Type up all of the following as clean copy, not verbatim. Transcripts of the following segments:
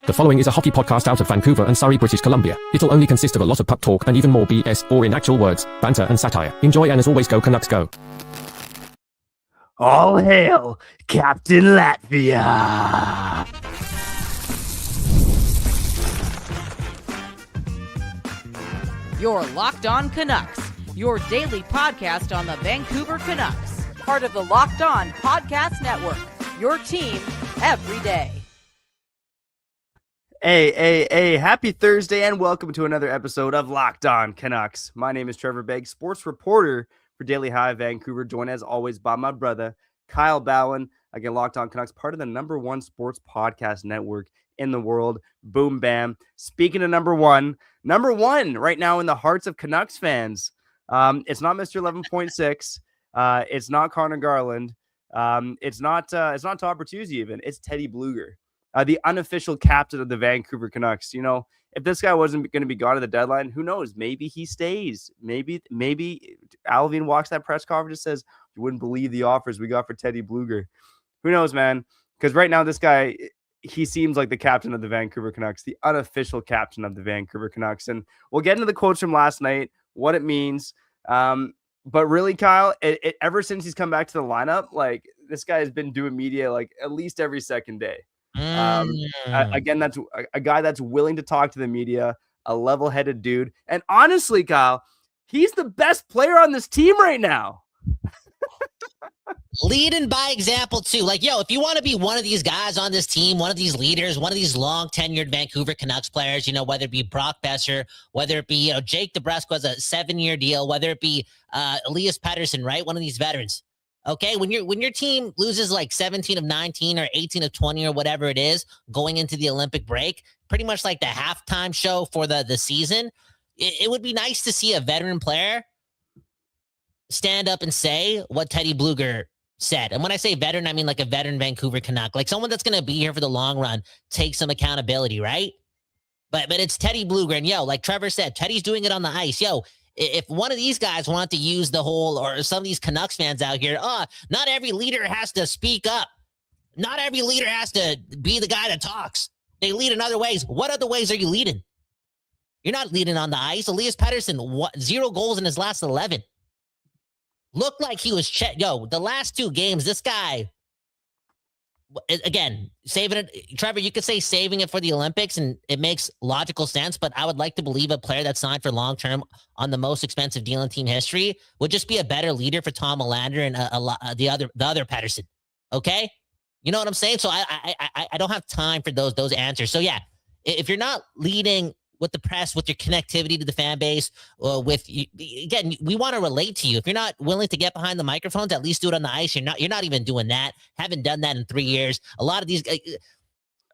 The following is a hockey podcast out of Vancouver and Surrey, British Columbia. It'll only consist of a lot of puck talk and even more BS, or in actual words, banter and satire. Enjoy, and as always, go Canucks go. All hail, Captain Latvia! You're Locked On Canucks, your daily podcast on the Vancouver Canucks. Part of the Locked On Podcast Network, your team every day. Hey, happy Thursday and welcome to another episode of Locked On Canucks. My name is Trevor Begg, sports reporter for Daily Hive Vancouver, joined as always by my brother, Kyle Bowen. Again, Locked On Canucks, part of the number one sports podcast network in the world. Boom, bam. Speaking of number one right now in the hearts of Canucks fans. It's not Mr. 11.6. It's not Connor Garland. It's not Todd Bertuzzi even. It's Teddy Blueger. The unofficial captain of the Vancouver Canucks. You know, if this guy wasn't going to be gone at the deadline, who knows? Maybe he stays. Maybe Alvin walks that press conference and says, you wouldn't believe the offers we got for Teddy Blueger. Who knows, man? Because right now, this guy, he seems like the captain of the Vancouver Canucks, the unofficial captain of the Vancouver Canucks. And we'll get into the quotes from last night, what it means. But really, Kyle, ever since he's come back to the lineup, like, this guy has been doing media like at least every second day. Again, that's a guy that's willing to talk to the media, a level-headed dude. And honestly, Kyle, he's the best player on this team right now. Leading by example, too. Like, yo, if you want to be one of these guys on this team, one of these leaders, one of these long-tenured Vancouver Canucks players, you know, whether it be Brock Besser, whether it be, you know, Jake DeBrusk was a 7-year deal, whether it be Elias Pettersson, right? One of these veterans. Okay, when your team loses like 17 of 19 or 18 of 20 or whatever it is going into the Olympic break, pretty much like the halftime show for the season, it would be nice to see a veteran player stand up and say what Teddy Blueger said. And when I say veteran, I mean like a veteran Vancouver Canuck, like someone that's going to be here for the long run, take some accountability, right? But it's Teddy Blueger, and yo, like Trevor said, Teddy's doing it on the ice. Yo, if one of these guys want to use the whole, or some of these Canucks fans out here, not every leader has to speak up. Not every leader has to be the guy that talks. They lead in other ways. What other ways are you leading? You're not leading on the ice. Elias Pettersson, 0 goals in his last 11. Looked like he was the last 2 games, this guy, again, saving it. Trevor, you could say saving it for the Olympics, and it makes logical sense, but I would like to believe a player that's signed for long-term on the most expensive deal in team history would just be a better leader for Tom Melander and the other Pettersson. Okay? You know what I'm saying? So I don't have time for those answers. So yeah, if you're not leading with the press, with your connectivity to the fan base, again, we want to relate to you. If you're not willing to get behind the microphones, at least do it on the ice. You're not even doing that. Haven't done that in 3 years. A lot of these,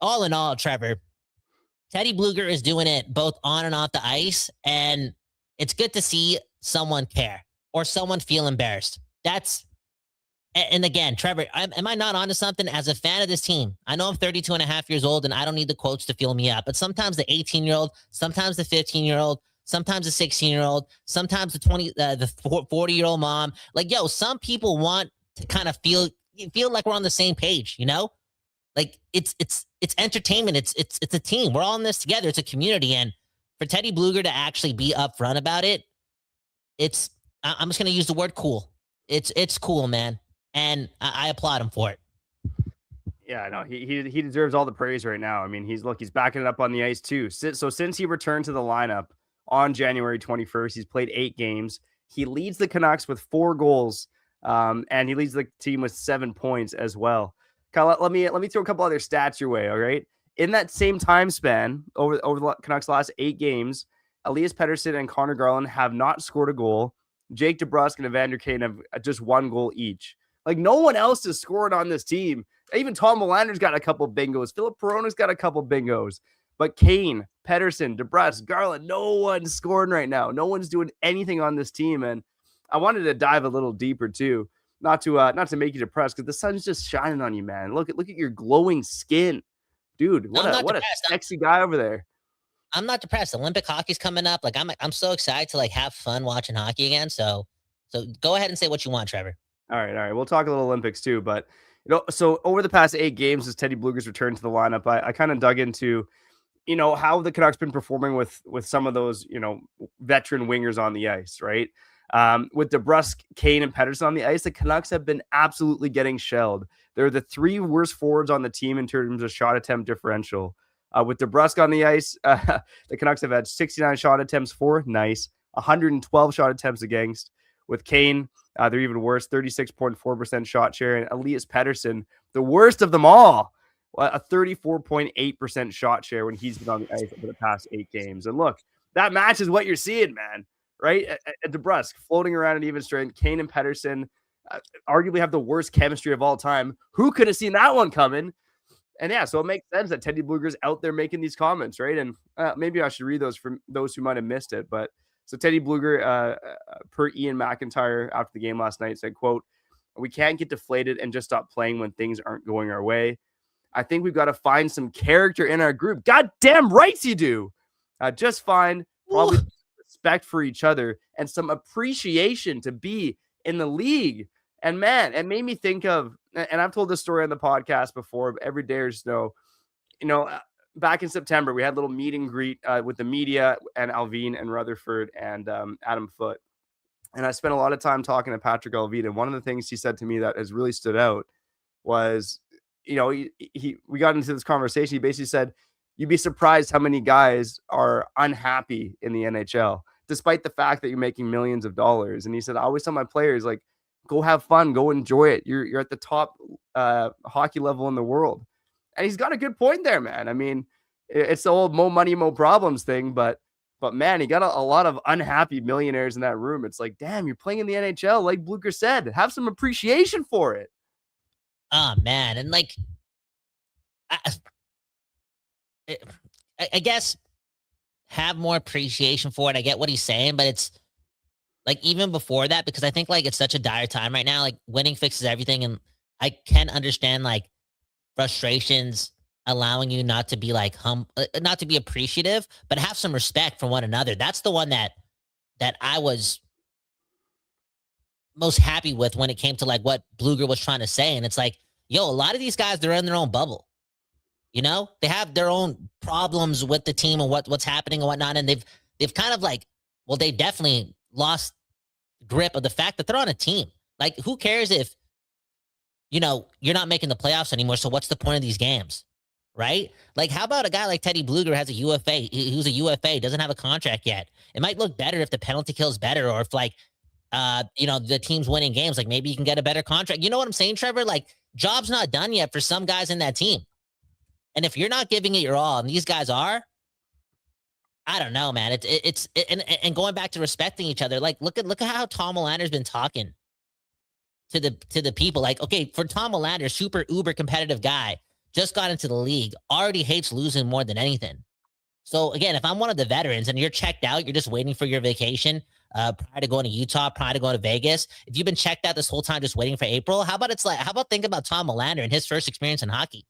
all in all, Trevor, Teddy Blueger is doing it both on and off the ice, and it's good to see someone care or someone feel embarrassed. And again, Trevor, am I not onto something? As a fan of this team, I know I'm 32 and a half years old, and I don't need the quotes to fill me up, but sometimes the 18-year-old, sometimes the 15-year-old, sometimes the 16-year-old, sometimes the 40-year-old mom, like, yo, some people want to kind of feel like we're on the same page, you know? Like, it's entertainment. It's a team. We're all in this together. It's a community. And for Teddy Blueger to actually be upfront about it, I'm just going to use the word cool. It's cool, man. And I applaud him for it. Yeah, no, he deserves all the praise right now. I mean, he's backing it up on the ice too. So since he returned to the lineup on January 21st, he's played 8 games. He leads the Canucks with 4 goals, and he leads the team with 7 points as well. Kyle, let me throw a couple other stats your way. All right, in that same time span over the Canucks' last 8 games, Elias Pettersson and Connor Garland have not scored a goal. Jake DeBrusk and Evander Kane have just 1 goal each. Like, no one else has scored on this team. Even Tom Melander's got a couple bingos. Philip Perona's got a couple bingos. But Kane, Pettersson, DeBrusk, Garland, no one's scoring right now. No one's doing anything on this team. And I wanted to dive a little deeper too. Not to make you depressed, because the sun's just shining on you, man. Look at your glowing skin. Dude, what a sexy guy over there. I'm not depressed. Olympic hockey's coming up. Like, I'm so excited to like have fun watching hockey again. So go ahead and say what you want, Trevor. All right. We'll talk a little Olympics too, but so over the past 8 games, as Teddy Blueger's returned to the lineup, I kind of dug into how the Canucks been performing with some of those, veteran wingers on the ice, right? With DeBrusk, Kane, and Pettersson on the ice, the Canucks have been absolutely getting shelled. They're the 3 worst forwards on the team in terms of shot attempt differential. With DeBrusk on the ice, the Canucks have had 69 shot attempts for, 112 shot attempts against. With Kane, they're even worse, 36.4% shot share. And Elias Pettersson, the worst of them all, a 34.8% shot share when he's been on the ice over the past 8 games. And look, that matches what you're seeing, man, right? At DeBrusk, floating around at even strength, Kane and Pettersson arguably have the worst chemistry of all time. Who could have seen that one coming? And yeah, so it makes sense that Teddy Blueger's out there making these comments, right? And maybe I should read those from those who might have missed it. But so Teddy Blueger, per Ian McIntyre after the game last night, said, quote, "We can't get deflated and just stop playing when things aren't going our way. I think we've got to find some character in our group." Goddamn rights you do. Just find probably respect for each other and some appreciation to be in the league. And man, it made me think of, and I've told this story on the podcast before, but every day or so, back in September, we had a little meet and greet with the media and Alvin and Rutherford and Adam Foote. And I spent a lot of time talking to Patrick Alvin. And one of the things he said to me that has really stood out was, we got into this conversation. He basically said, you'd be surprised how many guys are unhappy in the NHL, despite the fact that you're making millions of dollars. And he said, I always tell my players, like, go have fun, go enjoy it. You're at the top hockey level in the world. And he's got a good point there, man. I mean, it's the old mo money, mo problems thing, but man, he got a lot of unhappy millionaires in that room. It's like, damn, you're playing in the NHL. Like Blueger said, have some appreciation for it. Oh man. And like, I guess have more appreciation for it. I get what he's saying, but it's like, even before that, because I think like it's such a dire time right now, like winning fixes everything. And I can understand like frustrations allowing you not to be like not to be appreciative, but have some respect for one another. That's the one that I was most happy with when it came to like what Blueger was trying to say. And it's like, yo, a lot of these guys, they're in their own bubble. They have their own problems with the team and what's happening and whatnot. And they've kind of like, well, they definitely lost grip of the fact that they're on a team. Like, who cares if, you're not making the playoffs anymore. So what's the point of these games? Right? Like, how about a guy like Teddy Blueger has a UFA, who's a UFA, doesn't have a contract yet? It might look better if the penalty kill is better, or if like, the team's winning games, like maybe you can get a better contract. You know what I'm saying, Trevor? Like, job's not done yet for some guys in that team. And if you're not giving it your all, and these guys are, I don't know, man. And going back to respecting each other, like look at how Tom Willander's been talking to the people. Like, okay, for Tom Willander, super uber competitive guy, just got into the league, already hates losing more than anything. So again, if I'm one of the veterans and you're checked out, you're just waiting for your vacation prior to going to Utah, prior to going to Vegas. If you've been checked out this whole time, just waiting for April, how about think about Tom Willander and his first experience in hockey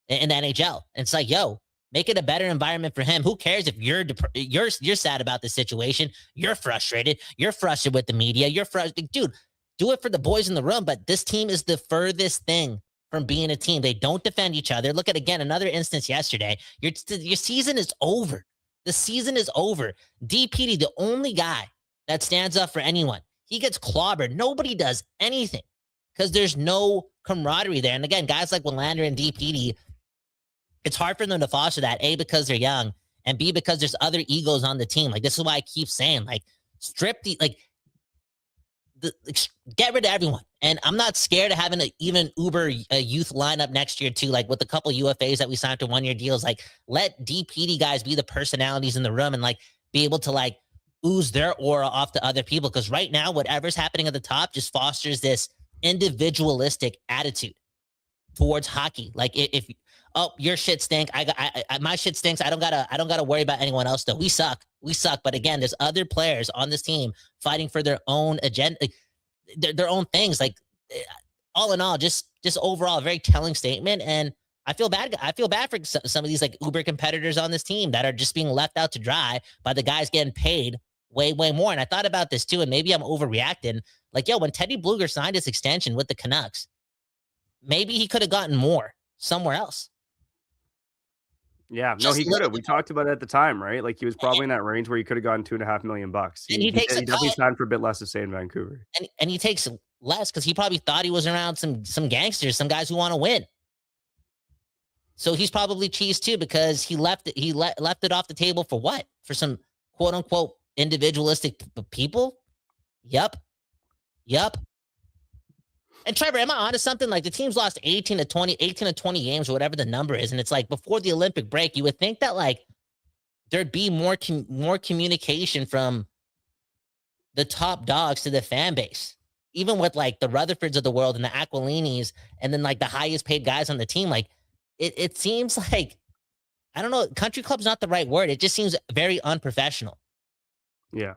in the NHL? And it's like, yo, make it a better environment for him. Who cares if you're sad about the situation? You're frustrated with the media. You're frustrated, dude. Do it for the boys in the room. But this team is the furthest thing from being a team. They don't defend each other. Look at, again, another instance yesterday. Your season is over. The season is over. DPD, the only guy that stands up for anyone, he gets clobbered. Nobody does anything because there's no camaraderie there. And again, guys like Willander and DPD, it's hard for them to foster that, A, because they're young, and B, because there's other egos on the team. Like, this is why I keep saying, like, get rid of everyone. And I'm not scared of having an even uber youth lineup next year too, like with a couple UFAs that we signed to 1-year deals. Like, let DPD guys be the personalities in the room and like be able to like ooze their aura off to other people. Because right now, whatever's happening at the top just fosters this individualistic attitude towards hockey. Like, if your shit stink, my shit stinks, I don't gotta worry about anyone else though. We suck. But again, there's other players on this team fighting for their own agenda, their own things. Like, all in all, just overall a very telling statement. And I feel bad for some of these like uber competitors on this team that are just being left out to dry by the guys getting paid way more. And I thought about this too, and maybe I'm overreacting. Like, yo, when Teddy Blueger signed his extension with the Canucks, maybe he could have gotten more somewhere else. Yeah, no, he could have. We talked about it at the time, right? Like he was probably in that range where he could have gotten $2.5 million. And he takes he definitely signed for a bit less to stay in Vancouver. And he takes less because he probably thought he was around some gangsters, some guys who want to win. So he's probably cheesed too because he left it off the table for what? For some quote unquote individualistic people? Yep. And Trevor, am I onto something? Like the team's lost 18 to 20 games or whatever the number is. And it's like before the Olympic break, you would think that like there'd be more communication from the top dogs to the fan base, even with like the Rutherfords of the world and the Aquilinis and then like the highest paid guys on the team. Like it seems like, I don't know, country club's not the right word. It just seems very unprofessional. Yeah.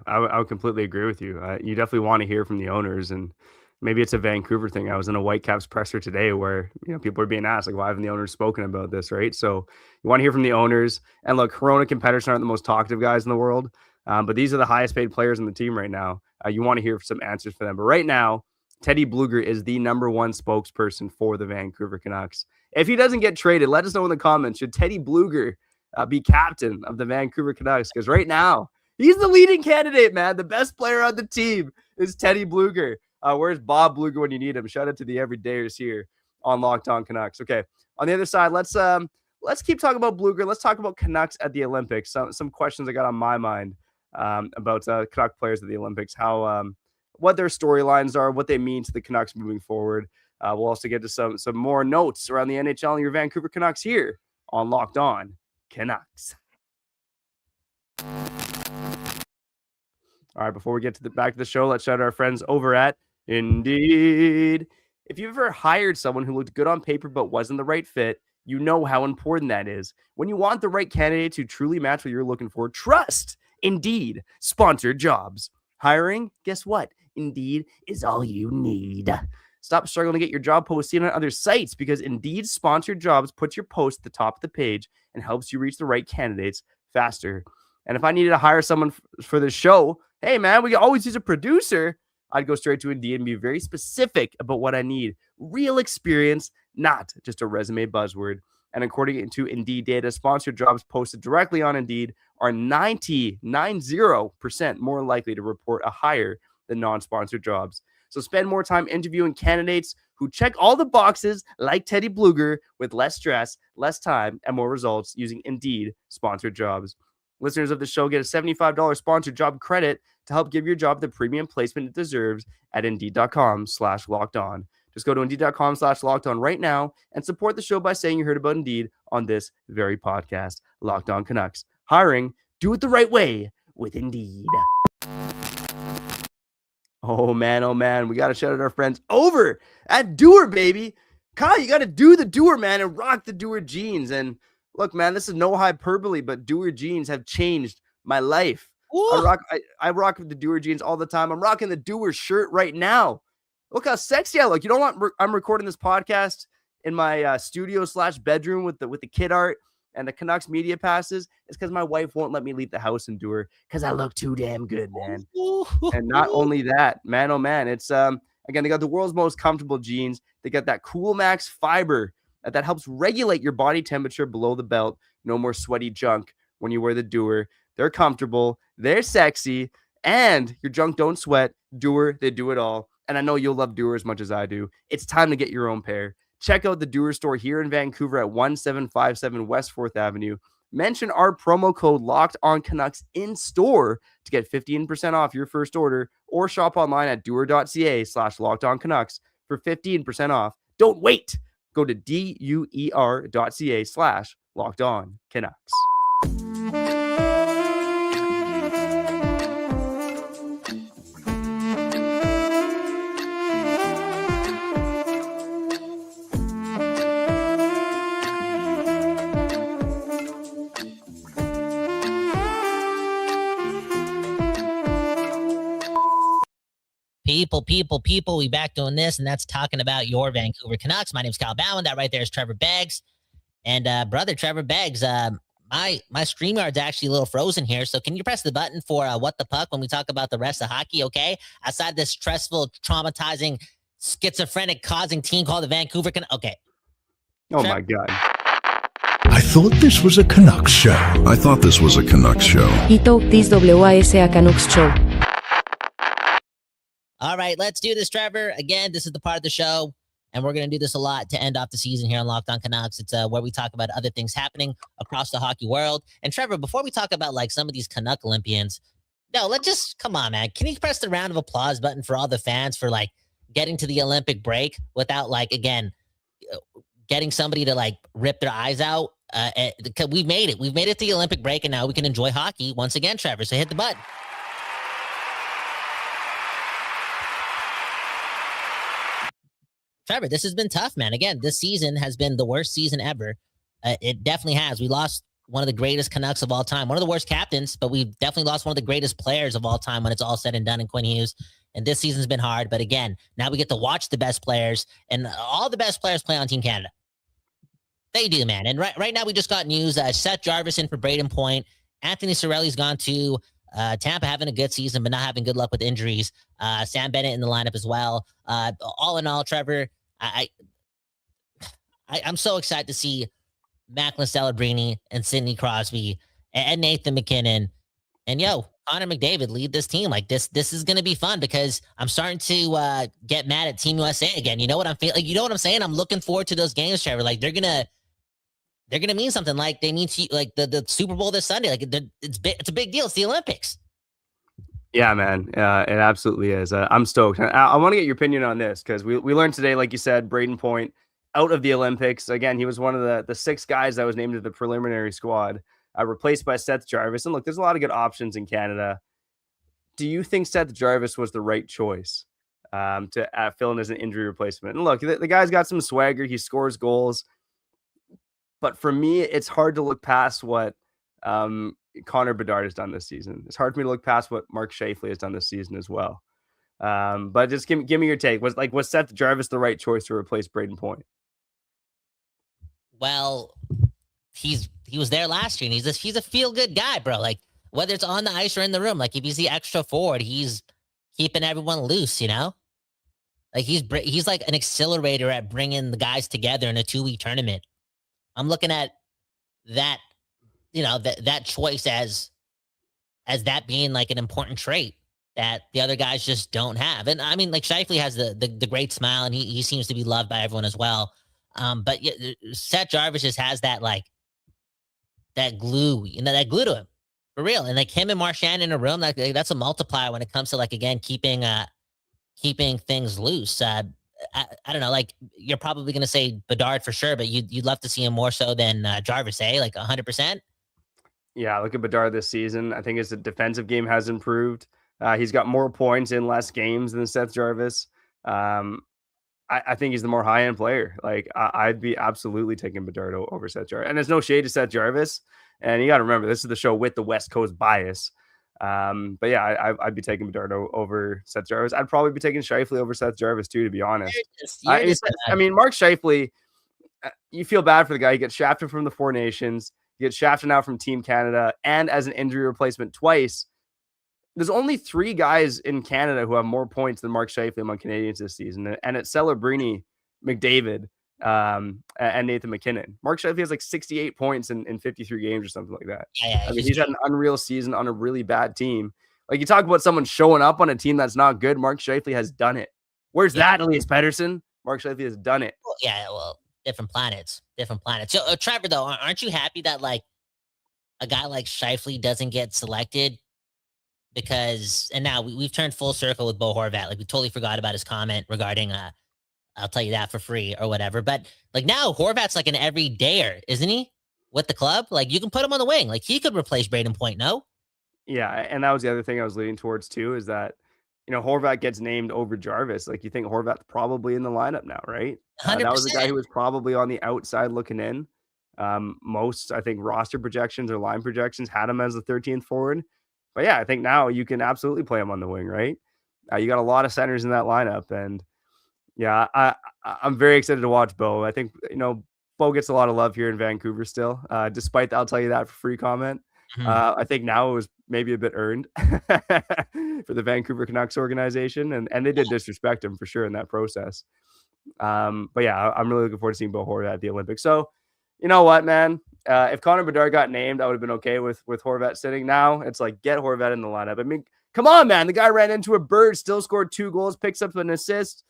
I would completely agree with you. You definitely want to hear from the owners, and maybe it's a Vancouver thing. I was in a Whitecaps presser today where, people are being asked, like, why haven't the owners spoken about this, right? So you want to hear from the owners. And look, Corona competitors aren't the most talkative guys in the world, but these are the highest paid players in the team right now. You want to hear some answers for them. But right now, Teddy Blueger is the number one spokesperson for the Vancouver Canucks. If he doesn't get traded, let us know in the comments. Should Teddy Blueger be captain of the Vancouver Canucks? Because right now, he's the leading candidate, man. The best player on the team is Teddy Blueger. Where's Bob Blueger when you need him? Shout out to the everydayers here on Locked On Canucks. Okay, on the other side, let's keep talking about Blueger. Let's talk about Canucks at the Olympics. Some questions I got on my mind about Canuck players at the Olympics, how what their storylines are, what they mean to the Canucks moving forward. We'll also get to some more notes around the NHL and your Vancouver Canucks here on Locked On Canucks. All right, before we get to back to the show, let's shout out our friends over at Indeed. If you've ever hired someone who looked good on paper but wasn't the right fit, you know how important that is. When you want the right candidate to truly match what you're looking for, trust Indeed sponsored jobs. Hiring? Guess what? Indeed is all you need. Stop struggling to get your job post seen on other sites, because Indeed sponsored jobs puts your post at the top of the page and helps you reach the right candidates faster. And if I needed to hire someone for this show, hey man, we can always use a producer. I'd go straight to Indeed and be very specific about what I need. Real experience, not just a resume buzzword. And according to Indeed data, sponsored jobs posted directly on Indeed are 90% more likely to report a hire than non-sponsored jobs. So spend more time interviewing candidates who check all the boxes like Teddy Blueger with less stress, less time, and more results using Indeed sponsored jobs. Listeners of the show get a $75 sponsored job credit to help give your job the premium placement it deserves at Indeed.com/lockedon. Just go to Indeed.com/lockedon right now and support the show by saying you heard about Indeed on this very podcast. Locked On Canucks. Hiring, do it the right way with Indeed. Oh man. We got to shout out our friends over at Doer, baby. Kyle, you got to do the Doer, man, and rock the Doer jeans. And look, man, this is no hyperbole, but Doer jeans have changed my life. I rock the Doer jeans all the time. I'm rocking the Doer shirt right now. Look how sexy I look. You know what? I'm recording this podcast in my studio/bedroom with the kid art and the Canucks media passes. It's because my wife won't let me leave the house and Doer because I look too damn good, man. And not only that, man, oh man, it's again, they got the world's most comfortable jeans. They got that Cool Max fiber that helps regulate your body temperature below the belt. No more sweaty junk when you wear the Doer. They're comfortable, they're sexy, and your junk don't sweat. Doer, they do it all. And I know you'll love Doer as much as I do. It's time to get your own pair. Check out the Doer store here in Vancouver at 1757 West 4th Avenue. Mention our promo code Locked On Canucks in store to get 15% off your first order, or shop online at doer.ca/LockedOnCanucks for 15% off. Don't wait. Go to DUER.ca/LockedOnCanucks. People, we back doing this, and that's talking about your Vancouver Canucks. My name's Kyle Bowen. That right there is Trevor Beggs. And brother Trevor Beggs, my StreamYard's actually a little frozen here, so can you press the button for What the Puck when we talk about the rest of hockey, okay? Outside this stressful, traumatizing, schizophrenic causing team called the Vancouver Canucks. Okay. Oh, Trevor, my God. I thought this was a Canucks show. I thought this was a Canucks show. Ito, this WASA Canucks show. All right, let's do this, Trevor. Again, this is the part of the show, and we're going to do this a lot to end off the season here on Locked On Canucks. It's where we talk about other things happening across the hockey world. And Trevor, before we talk about like some of these Canuck Olympians, no, let's just, come on, man. Can you press the round of applause button for all the fans for like getting to the Olympic break without like, again, getting somebody to like rip their eyes out? We've made it. We've made it to the Olympic break, and now we can enjoy hockey once again, Trevor. So hit the button. Trevor, this has been tough, man. Again, this season has been the worst season ever. It definitely has. We lost one of the greatest Canucks of all time, one of the worst captains, but we've definitely lost one of the greatest players of all time when it's all said and done in Quinn Hughes. And this season's been hard. But again, now we get to watch the best players, and all the best players play on Team Canada. They do, man. And right now we just got news. Seth Jarvis in for Braden Point. Anthony Cirelli's gone to Tampa, having a good season, but not having good luck with injuries. Sam Bennett in the lineup as well. All in all, Trevor, I'm so excited to see Macklin Celebrini and Sidney Crosby and Nathan McKinnon and Connor McDavid lead this team. Like this is going to be fun, because I'm starting to get mad at Team USA again. You know what I'm feeling? Like, you know what I'm saying? I'm looking forward to those games, Trevor. Like they're gonna mean something. Like they mean to, like the Super Bowl this Sunday. Like it's a big deal. It's the Olympics. Yeah, man. It absolutely is. I'm stoked. I want to get your opinion on this, because we learned today, like you said, Braden Point out of the Olympics. Again, he was one of the 6 guys that was named to the preliminary squad, replaced by Seth Jarvis. And look, there's a lot of good options in Canada. Do you think Seth Jarvis was the right choice to fill in as an injury replacement? And look, the guy's got some swagger. He scores goals. But for me, it's hard to look past what Connor Bedard has done this season. It's hard for me to look past what Mark Scheifele has done this season as well. But just give me your take. Was Seth Jarvis the right choice to replace Braden Point? Well, he was there last year, and he's a feel good guy, bro. Like whether it's on the ice or in the room, like if he's the extra forward, he's keeping everyone loose. Like he's like an accelerator at bringing the guys together in a 2-week tournament. I'm looking at that, that choice as that being like an important trait that the other guys just don't have. And I mean, like Scheifele has the great smile, and he seems to be loved by everyone as well. But Seth Jarvis just has that like that glue, that glue to him for real. And like him and Marchand in a room, like that's a multiplier when it comes to like, again, keeping things loose. I don't know, like you're probably going to say Bedard for sure, but you'd love to see him more so than Jarvis, like 100%. Yeah, look at Bedard this season. I think his defensive game has improved. He's got more points in less games than Seth Jarvis. I think he's the more high-end player. Like I'd be absolutely taking Bedard over Seth Jarvis. And there's no shade to Seth Jarvis. And you got to remember, this is the show with the West Coast bias. But yeah, I'd be taking Bedard over Seth Jarvis. I'd probably be taking Scheifele over Seth Jarvis too, to be honest. I mean, Mark Scheifele, you feel bad for the guy. He gets shafted from the Four Nations. He gets shafted now from Team Canada, and as an injury replacement twice. There's only 3 guys in Canada who have more points than Mark Scheifele among Canadians this season, and it's Celebrini, McDavid, and Nathan McKinnon. Mark Scheifele has like 68 points in 53 games or something like that. Yeah, I mean, he's had an unreal season on a really bad team. Like you talk about someone showing up on a team that's not good. Mark Scheifele has done it. Where's that, Elias Pettersson? Mark Scheifele has done it. Well, different planets. So, Trevor, though, aren't you happy that like a guy like Scheifele doesn't get selected? Because, and now we've turned full circle with Bo Horvat. Like we totally forgot about his comment regarding, I'll tell you that for free or whatever. But like now Horvat's like an everydayer, isn't he? With the club, like you can put him on the wing. Like he could replace Braden Point. No. Yeah, and that was the other thing I was leaning towards too, is that Horvat gets named over Jarvis. Like you think Horvat's probably in the lineup now, right? That was the guy who was probably on the outside looking in. Most, I think, roster projections or line projections had him as the 13th forward. But yeah, I think now you can absolutely play him on the wing, right? You got a lot of centers in that lineup, and yeah, I'm very excited to watch Bo. I think Bo gets a lot of love here in Vancouver still, despite the, I'll tell you that for free comment. I think now it was maybe a bit earned for the Vancouver Canucks organization, and they did disrespect him for sure in that process. But yeah, I'm really looking forward to seeing Bo Horvat at the Olympics. So, you know what, man? If Connor Bedard got named, I would have been okay with Horvat sitting. Now it's like, get Horvat in the lineup. I mean, come on, man. The guy ran into a bird, still scored 2 goals, picks up an assist.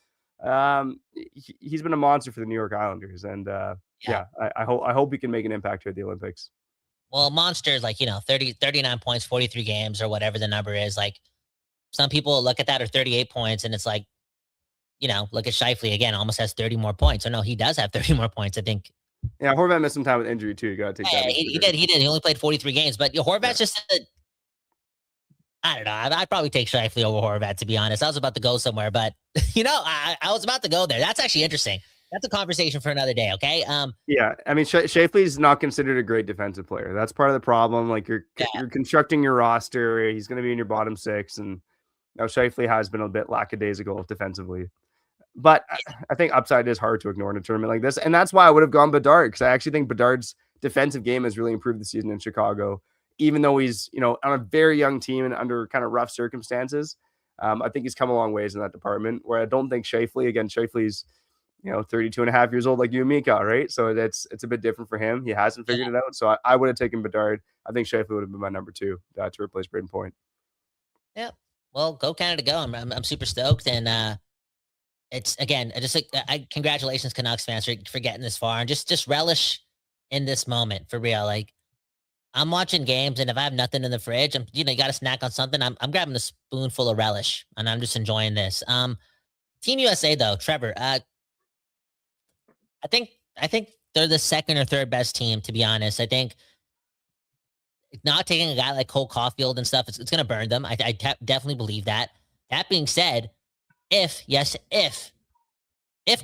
He's been a monster for the New York Islanders, and I hope he can make an impact here at the Olympics. Well, monster is like, 39 points, 43 games, or whatever the number is. Like, some people look at that or 38 points, and it's like, look at Scheifele again, almost has 30 more points. Or no, he does have 30 more points, I think. Yeah, Horvat missed some time with injury too. You got to take that. He did. He only played 43 games, but Horvat's just I don't know. I'd probably take Scheifele over Horvat, to be honest. I was about to go somewhere, but I was about to go there. That's actually interesting. That's a conversation for another day. Okay. Yeah, I mean, Scheifele is not considered a great defensive player. That's part of the problem. Like you're constructing your roster. He's going to be in your bottom 6, and Scheifele has been a bit lackadaisical defensively. But I think upside is hard to ignore in a tournament like this. And that's why I would have gone Bedard, because I actually think Bedard's defensive game has really improved this season in Chicago, even though he's, on a very young team and under kind of rough circumstances. I think he's come a long ways in that department, where I don't think Scheifele's, 32 and a half years old, like you and me, Kyle, right? So it's a bit different for him. He hasn't figured it out. So I would have taken Bedard. I think Scheifele would have been my number 2 to replace Braden Point. Yeah. Well, go Canada, go. I'm super stoked. And, it's again, just like congratulations, Canucks fans, for getting this far, and just relish in this moment for real. Like, I'm watching games, and if I have nothing in the fridge, you got to snack on something. I'm grabbing a spoonful of relish, and I'm just enjoying this. Team USA though, Trevor. I think they're the second or third best team, to be honest. I think not taking a guy like Cole Caulfield and stuff, it's going to burn them. I definitely believe that. That being said, if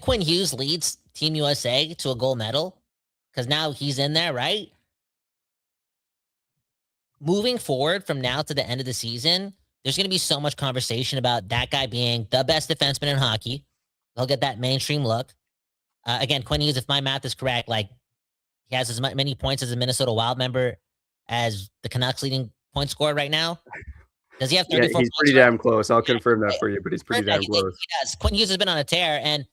Quinn Hughes leads Team USA to a gold medal, because now he's in there, right? Moving forward from now to the end of the season, there's going to be so much conversation about that guy being the best defenseman in hockey. He'll get that mainstream look. Again, Quinn Hughes, if my math is correct, like, he has as many points as a Minnesota Wild member as the Canucks leading point scorer right now. Does he have 34 Yeah, he's pretty damn close. I'll confirm that for you, but he's pretty damn close. He does. Quinn Hughes has been on a tear, and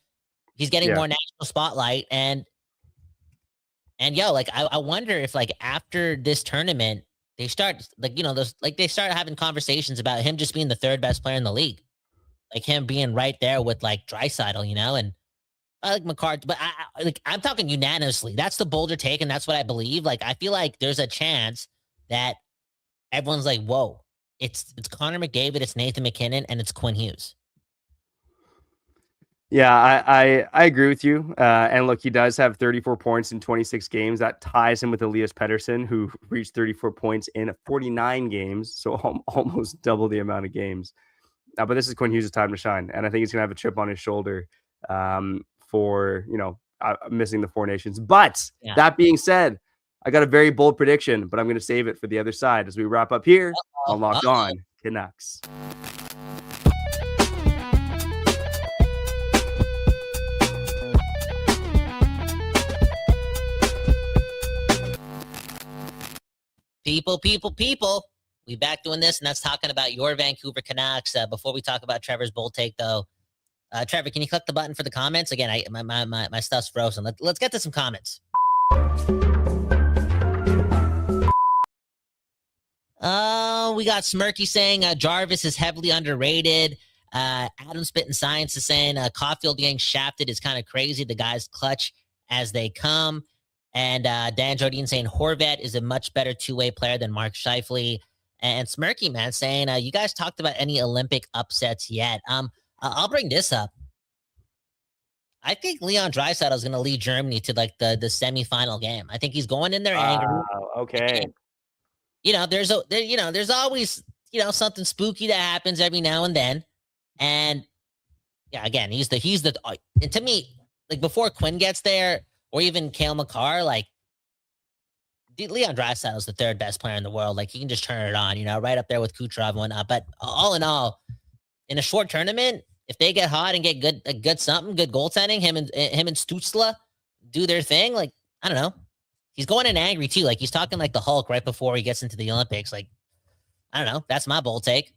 he's getting more national spotlight. And I wonder if, like, after this tournament, they start, they start having conversations about him just being the third best player in the league, like him being right there with like Draisaitl, and I like McCarthy, but I'm talking unanimously. That's the bolder take, and that's what I believe. Like, I feel like there's a chance that everyone's like, whoa. It's Connor McDavid, it's Nathan McKinnon, and it's Quinn Hughes. Yeah, I agree with you. And look, he does have 34 points in 26 games. That ties him with Elias Pettersson, who reached 34 points in 49 games, so almost double the amount of games. But this is Quinn Hughes' time to shine, and I think he's going to have a chip on his shoulder for missing the 4 Nations. But that being said, I got a very bold prediction, but I'm going to save it for the other side as we wrap up here on Locked On Canucks. People. We back doing this, and that's talking about your Vancouver Canucks. Before we talk about Trevor's bold take, though, Trevor, can you click the button for the comments? Again, my stuff's frozen. Let's get to some comments. We got Smirky saying Jarvis is heavily underrated. Adam Spittin' Science is saying Caulfield getting shafted is kind of crazy. The guy's clutch as they come. And Dan Jardine saying Horvat is a much better two-way player than Mark Scheifele. And Smirky Man saying, you guys talked about any Olympic upsets yet? I'll bring this up. I think Leon Draisaitl is going to lead Germany to like the semifinal game. I think he's going in there angry. Okay. And, there's always, something spooky that happens every now and then. And yeah, again, he's the, and to me, like before Quinn gets there or even Cale Makar, like Leon Draisaitl is the third best player in the world. Like he can just turn it on, right up there with Kucherov and whatnot. But all in all, in a short tournament, if they get hot and get good goaltending, him and Stutzla do their thing. Like, I don't know. He's going in angry too. Like he's talking like the Hulk right before he gets into the Olympics. Like, I don't know. That's my bold take.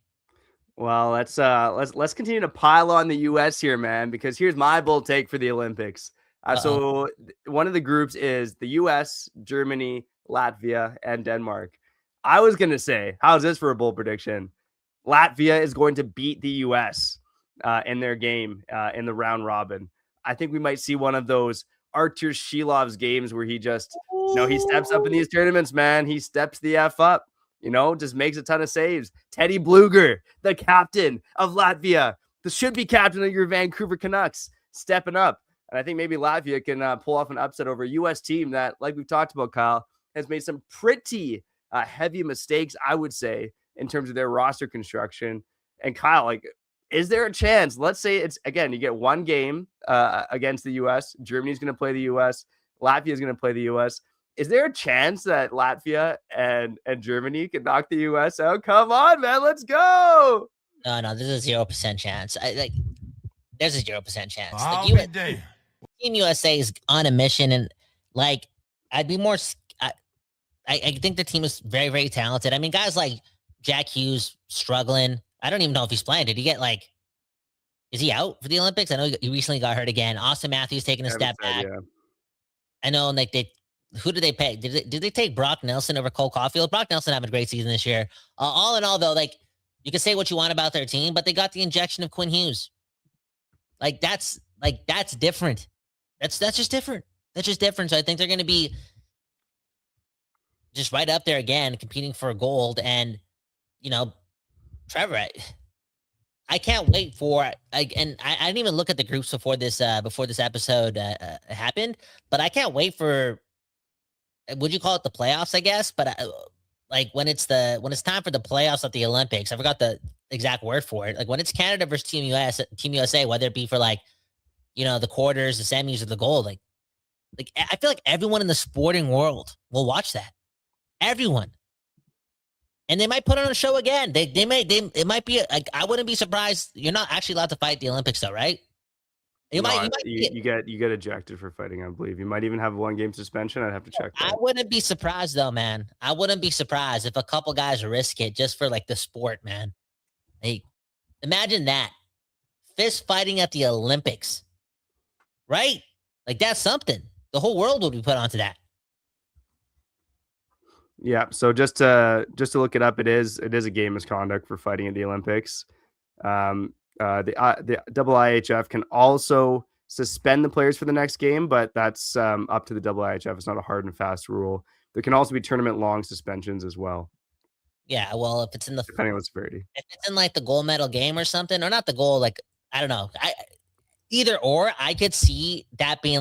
Well, let's continue to pile on the US here, man, because here's my bold take for the Olympics. One of the groups is the U.S., Germany, Latvia, and Denmark. I was going to say, how's this for a bold prediction? Latvia is going to beat the U.S. In their game in the round robin. I think we might see one of those Artur Shilov's games where he just, he steps up in these tournaments, man. He steps the F up, just makes a ton of saves. Teddy Blueger, the captain of Latvia, the should-be captain of your Vancouver Canucks, stepping up. And I think maybe Latvia can pull off an upset over a U.S. team that, like we've talked about, Kyle, has made some pretty heavy mistakes, I would say, in terms of their roster construction. And Kyle, is there a chance? Let's say it's, again, you get one game against the U.S. Germany's going to play the U.S. Latvia is going to play the U.S. Is there a chance that Latvia and Germany can knock the U.S. out? Come on, man. Let's go. No, there's a 0% chance. There's a 0% chance. I'll be damned. Team USA is on a mission, and I'd be more. I think the team is very, very talented. I mean, guys like Jack Hughes struggling. I don't even know if he's playing. Did he get is he out for the Olympics? I know he recently got hurt again. Austin Matthews taking a step back. Yeah. I know, who did they pay? Did they take Brock Nelson over Cole Caulfield? Brock Nelson having a great season this year. All in all, though, you can say what you want about their team, but they got the injection of Quinn Hughes. That's different. That's just different. That's just different. So I think they're going to be just right up there again, competing for gold. And, Trevor, I can't wait for, and I didn't even look at the groups before this episode happened, but I can't wait for, would you call it the playoffs, I guess? But when it's time for the playoffs at the Olympics, I forgot the exact word for it. When it's Canada versus Team USA, whether it be for the quarters, the semis, or the gold, I feel like everyone in the sporting world will watch that. Everyone. And they might put on a show again. It might be I wouldn't be surprised. You're not actually allowed to fight at the Olympics, though, right? You get ejected for fighting, I believe. You might even have 1-game suspension. I'd have to check that. I wouldn't be surprised, though, man. I wouldn't be surprised if a couple guys risk it just for the sport, man. Imagine that. Fist fighting at the Olympics. Right? That's something. The whole world would be put onto that. Yeah. So just to look it up, it is a game misconduct for fighting at the Olympics. The IIHF can also suspend the players for the next game, but that's up to the IIHF. It's not a hard and fast rule. There can also be tournament-long suspensions as well. Yeah, well, if it's in depending on the severity. If it's in the gold medal game or something, or not the goal, I don't know. Either or, I could see that being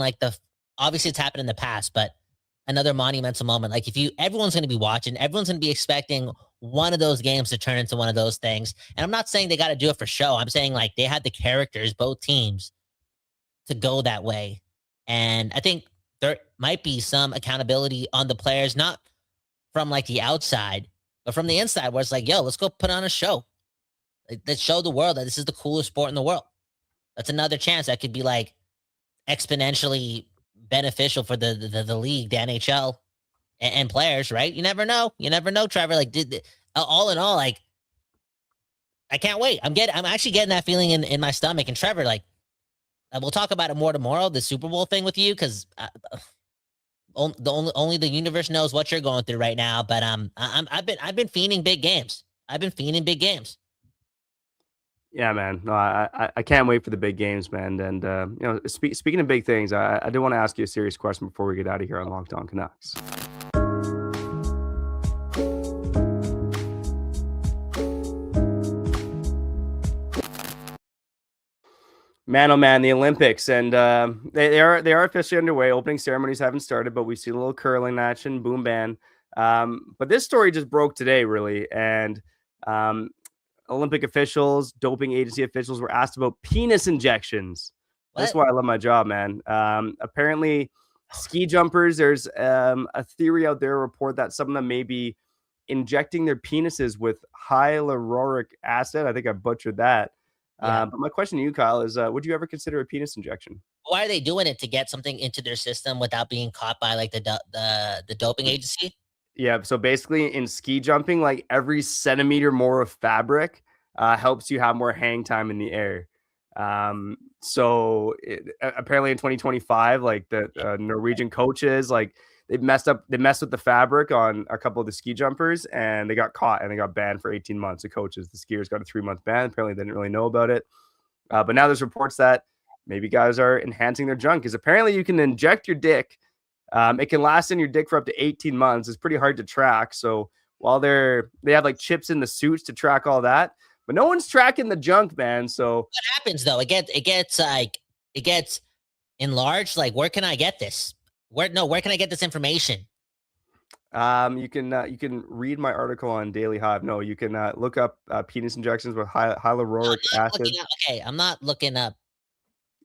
obviously it's happened in the past, but another monumental moment. Everyone's going to be watching, everyone's going to be expecting one of those games to turn into one of those things. And I'm not saying they got to do it for show. I'm saying they had the characters, both teams, to go that way. And I think there might be some accountability on the players, not from the outside, but from the inside, where it's yo, let's go put on a show. Let's show the world that this is the coolest sport in the world. That's another chance that could be exponentially beneficial for the league, the NHL, and players, right? You never know. Trevor. All in all, I can't wait. I'm actually getting that feeling in my stomach. And Trevor, we'll talk about it more tomorrow, the Super Bowl thing with you, because only the universe knows what you're going through right now. But I've been fiending big games. Yeah, man. No, I can't wait for the big games, man. And speaking of big things, I did want to ask you a serious question before we get out of here on Locked On Canucks. Man, oh man, the Olympics, and they are officially underway. Opening ceremonies haven't started, but we've seen a little curling action, boom, bam. But this story just broke today, really, and Olympic officials, doping agency officials were asked about penis injections. What? That's why I love my job, man. Apparently, ski jumpers, there's a theory out there, a report that some of them may be injecting their penises with hyaluronic acid. I think I butchered that. Yeah. But my question to you, Kyle, is would you ever consider a penis injection? Why are they doing it? To get something into their system without being caught by the doping agency? Yeah, so basically in ski jumping, every centimeter more of fabric helps you have more hang time in the air. Apparently in 2025, like the Norwegian coaches, like they messed with the fabric on a couple of the ski jumpers, and they got caught and they got banned for 18 months. The coaches, the skiers got a 3-month ban. Apparently they didn't really know about it. But now there's reports that maybe guys are enhancing their junk, because apparently you can inject your dick. It can last in your dick for up to 18 months. It's pretty hard to track. So while they have like chips in the suits to track all that, but no one's tracking the junk, man. So what happens though? It gets enlarged. Like, where can I get this? Where can I get this information? You can read my article on Daily Hive. No, you can look up penis injections with hyaluronic acid. Okay, I'm not looking up.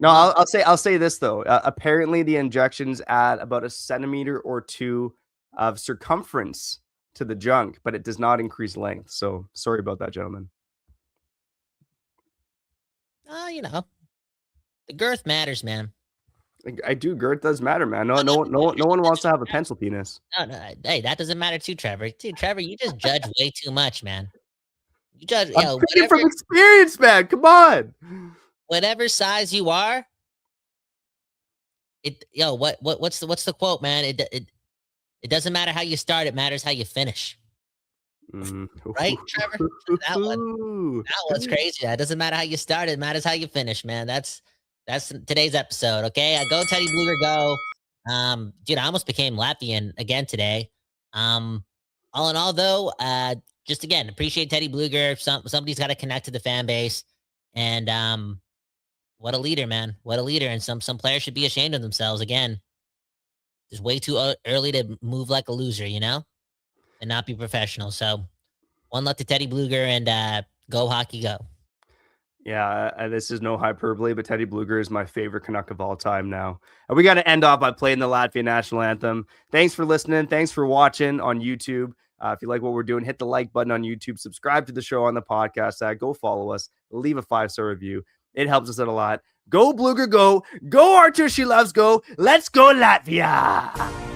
No, I'll say this though. Apparently, the injections add about 1 centimeter or 2 of circumference to the junk, but it does not increase length. So sorry about that, gentlemen. The girth matters, man. I do. Girth does matter, man. No one wants to have a pencil penis. No. Hey, that doesn't matter too, Trevor. Dude, Trevor, you just judge way too much, man. You judge. I'm speaking from experience, man. Come on. Whatever size you are, what's the quote, man? It doesn't matter how you start; it matters how you finish. Right, Trevor? That one's crazy. That doesn't matter how you start; it matters how you finish, man. That's today's episode. Okay, I go Teddy Blueger, go. Dude, I almost became Latvian again today. All in all, though, just again appreciate Teddy Blueger. Somebody's got to connect to the fan base, and what a leader, man! What a leader! And some players should be ashamed of themselves. Again, it's way too early to move like a loser, and not be professional. So, one love to Teddy Blueger, and go hockey, go. Yeah, this is no hyperbole, but Teddy Blueger is my favorite Canuck of all time now. And we got to end off by playing the Latvian national anthem. Thanks for listening. Thanks for watching on YouTube. If you like what we're doing, hit the like button on YouTube. Subscribe to the show on the podcast side. Go follow us. Leave a 5-star review. It helps us out a lot. Go Blueger, go. Go Artur Shilovs, go. Let's go Latvia.